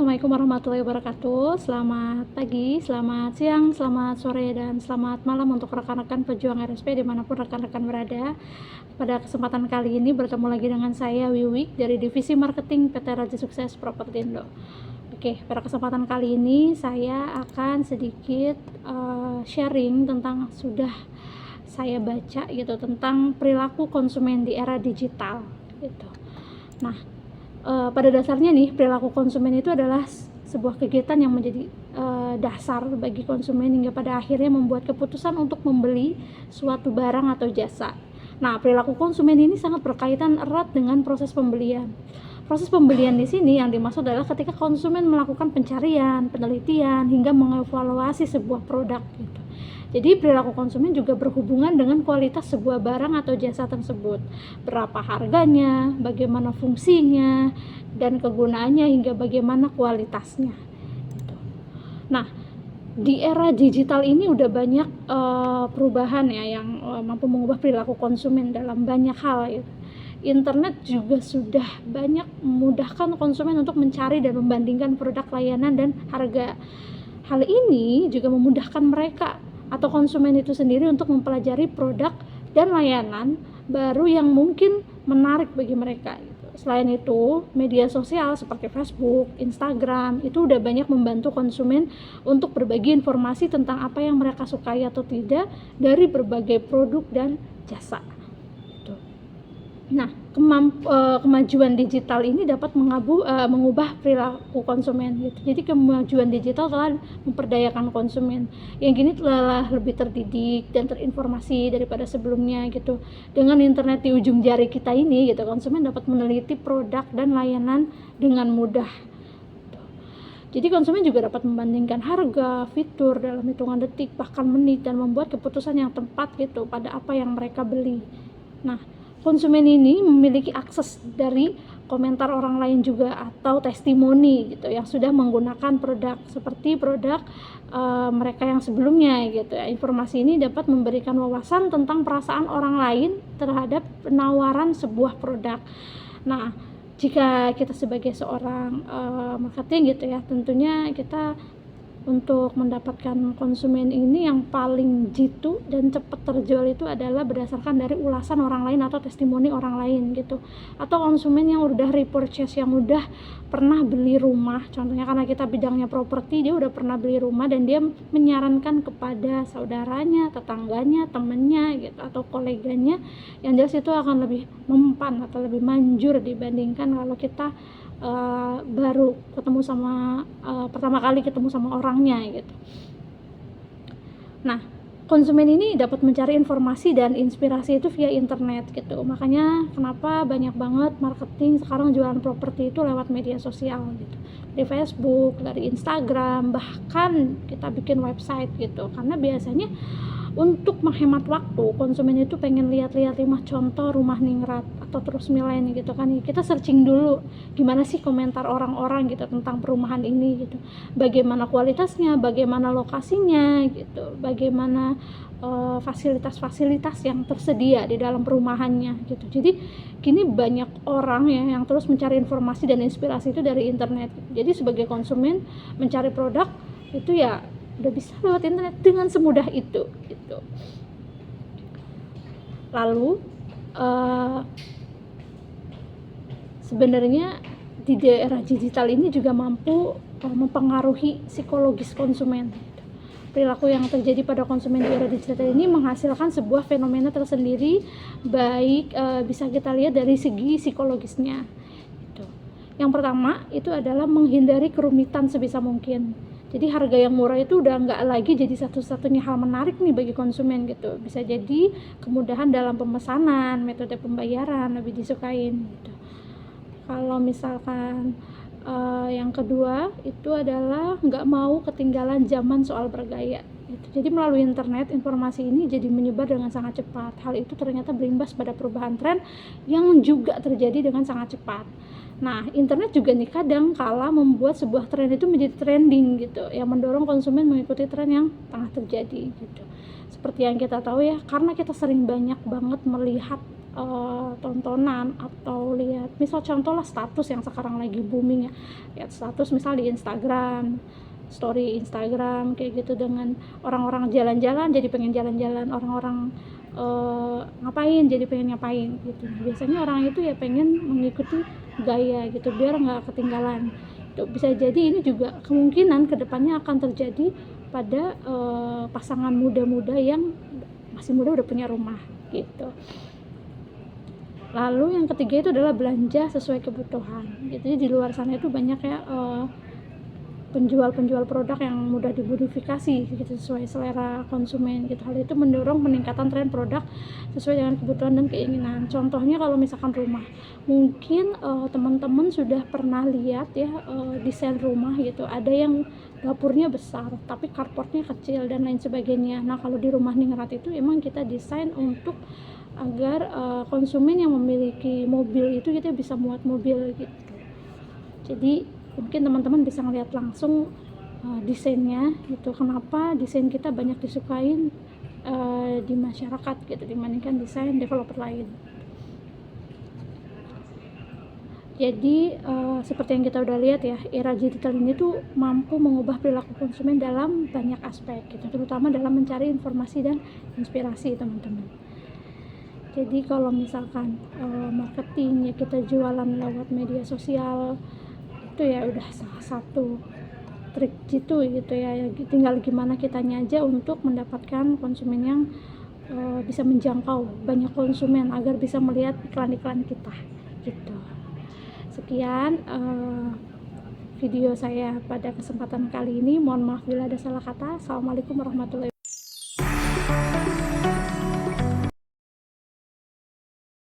Assalamualaikum warahmatullahi wabarakatuh. Selamat pagi, selamat siang, selamat sore, dan selamat malam untuk rekan-rekan pejuang RSP dimanapun rekan-rekan berada. Pada kesempatan kali ini bertemu lagi dengan saya Wiwik dari Divisi Marketing PT Raja Sukses Propertindo. Oke, pada kesempatan kali ini saya akan sedikit sharing tentang sudah saya baca gitu tentang perilaku konsumen di era digital gitu. Nah, pada dasarnya nih, perilaku konsumen itu adalah sebuah kegiatan yang menjadi dasar bagi konsumen hingga pada akhirnya membuat keputusan untuk membeli suatu barang atau jasa. Nah, perilaku konsumen ini sangat berkaitan erat dengan proses pembelian. Proses pembelian di sini yang dimaksud adalah ketika konsumen melakukan pencarian, penelitian, hingga mengevaluasi sebuah produk gitu. Jadi perilaku konsumen juga berhubungan dengan kualitas sebuah barang atau jasa tersebut. Berapa harganya, bagaimana fungsinya, dan kegunaannya hingga bagaimana kualitasnya. Gitu. Nah, di era digital ini udah banyak perubahan ya yang mampu mengubah perilaku konsumen dalam banyak hal gitu. Internet juga sudah banyak memudahkan konsumen untuk mencari dan membandingkan produk, layanan, dan harga. Hal ini juga memudahkan mereka atau konsumen itu sendiri untuk mempelajari produk dan layanan baru yang mungkin menarik bagi mereka gitu. Selain itu, media sosial seperti Facebook, Instagram itu udah banyak membantu konsumen untuk berbagi informasi tentang apa yang mereka sukai atau tidak dari berbagai produk dan jasa. Nah, kemajuan digital ini dapat mengubah perilaku konsumen gitu. Jadi kemajuan digital telah memperdayakan konsumen yang kini telah lebih terdidik dan terinformasi daripada sebelumnya gitu. Dengan internet di ujung jari kita ini gitu, konsumen dapat meneliti produk dan layanan dengan mudah. Jadi konsumen juga dapat membandingkan harga, fitur dalam hitungan detik, bahkan menit, dan membuat keputusan yang tepat gitu pada apa yang mereka beli. Nah, konsumen ini memiliki akses dari komentar orang lain juga atau testimoni gitu yang sudah menggunakan produk seperti produk mereka yang sebelumnya gitu ya. Informasi ini dapat memberikan wawasan tentang perasaan orang lain terhadap penawaran sebuah produk. Nah, jika kita sebagai seorang marketing gitu ya, tentunya kita untuk mendapatkan konsumen ini yang paling jitu dan cepat terjual itu adalah berdasarkan dari ulasan orang lain atau testimoni orang lain gitu. Atau konsumen yang udah repurchase, yang udah pernah beli rumah, contohnya karena kita bidangnya properti, dia udah pernah beli rumah dan dia menyarankan kepada saudaranya, tetangganya, temennya gitu atau koleganya, yang jelas itu akan lebih mempan atau lebih manjur dibandingkan kalau kita baru ketemu sama pertama kali ketemu sama orangnya gitu. Nah, konsumen ini dapat mencari informasi dan inspirasi itu via internet gitu. Makanya kenapa banyak banget marketing sekarang jualan properti itu lewat media sosial gitu. Dari Facebook, dari Instagram, bahkan kita bikin website gitu. Karena biasanya untuk menghemat waktu, konsumen itu pengen lihat-lihat 5 contoh rumah ningrat atau terus milih gitu kan. Kita searching dulu gimana sih komentar orang-orang gitu tentang perumahan ini gitu. Bagaimana kualitasnya, bagaimana lokasinya gitu, bagaimana fasilitas-fasilitas yang tersedia di dalam perumahannya gitu. Jadi kini banyak orang ya yang terus mencari informasi dan inspirasi itu dari internet. Jadi sebagai konsumen mencari produk itu ya udah bisa lewat internet dengan semudah itu gitu. Lalu sebenarnya di era digital ini juga mampu mempengaruhi psikologis konsumen. Perilaku yang terjadi pada konsumen di era digital ini menghasilkan sebuah fenomena tersendiri, baik bisa kita lihat dari segi psikologisnya gitu. Yang pertama itu adalah menghindari kerumitan sebisa mungkin. Jadi harga yang murah itu udah nggak lagi jadi satu-satunya hal menarik nih bagi konsumen gitu. Bisa jadi kemudahan dalam pemesanan, metode pembayaran lebih disukain gitu. Kalau misalkan yang kedua itu adalah nggak mau ketinggalan zaman soal bergaya gitu. Jadi melalui internet informasi ini jadi menyebar dengan sangat cepat. Hal itu ternyata berimbas pada perubahan tren yang juga terjadi dengan sangat cepat. Nah, internet juga nih kadang kala membuat sebuah tren itu menjadi trending gitu, yang mendorong konsumen mengikuti tren yang tengah terjadi gitu. Seperti yang kita tahu ya, karena kita sering banyak banget melihat tontonan atau lihat misal contoh lah status yang sekarang lagi booming ya, lihat status misal di Instagram, story Instagram kayak gitu, dengan orang-orang jalan-jalan jadi pengen jalan-jalan, orang-orang ngapain jadi pengen ngapain gitu. Biasanya orang itu ya pengen mengikuti gaya gitu biar nggak ketinggalan. Bisa jadi ini juga kemungkinan kedepannya akan terjadi pada pasangan muda-muda yang masih muda udah punya rumah gitu. Lalu yang ketiga itu adalah belanja sesuai kebutuhan. Jadi di luar sana itu banyak ya penjual-penjual produk yang mudah dimodifikasi gitu sesuai selera konsumen gitu. Hal itu mendorong peningkatan tren produk sesuai dengan kebutuhan dan keinginan. Contohnya kalau misalkan rumah, mungkin teman-teman sudah pernah lihat ya desain rumah gitu, ada yang dapurnya besar tapi carportnya kecil dan lain sebagainya. Nah kalau di rumah Ningrat itu emang kita desain untuk agar konsumen yang memiliki mobil itu kita bisa muat mobil gitu. Jadi mungkin teman-teman bisa ngeliat langsung desainnya gitu, kenapa desain kita banyak disukain di masyarakat gitu dibandingkan desain developer lain. Jadi seperti yang kita udah lihat ya, era digital ini tuh mampu mengubah perilaku konsumen dalam banyak aspek gitu, terutama dalam mencari informasi dan inspirasi teman-teman. Jadi kalau misalkan marketing ya kita jualan lewat media sosial itu ya udah salah satu trik gitu ya, tinggal gimana kitanya aja untuk mendapatkan konsumen yang bisa menjangkau banyak konsumen agar bisa melihat iklan-iklan kita gitu. Sekian video saya pada kesempatan kali ini, mohon maaf bila ada salah kata. Assalamualaikum warahmatullahi wabarakatuh.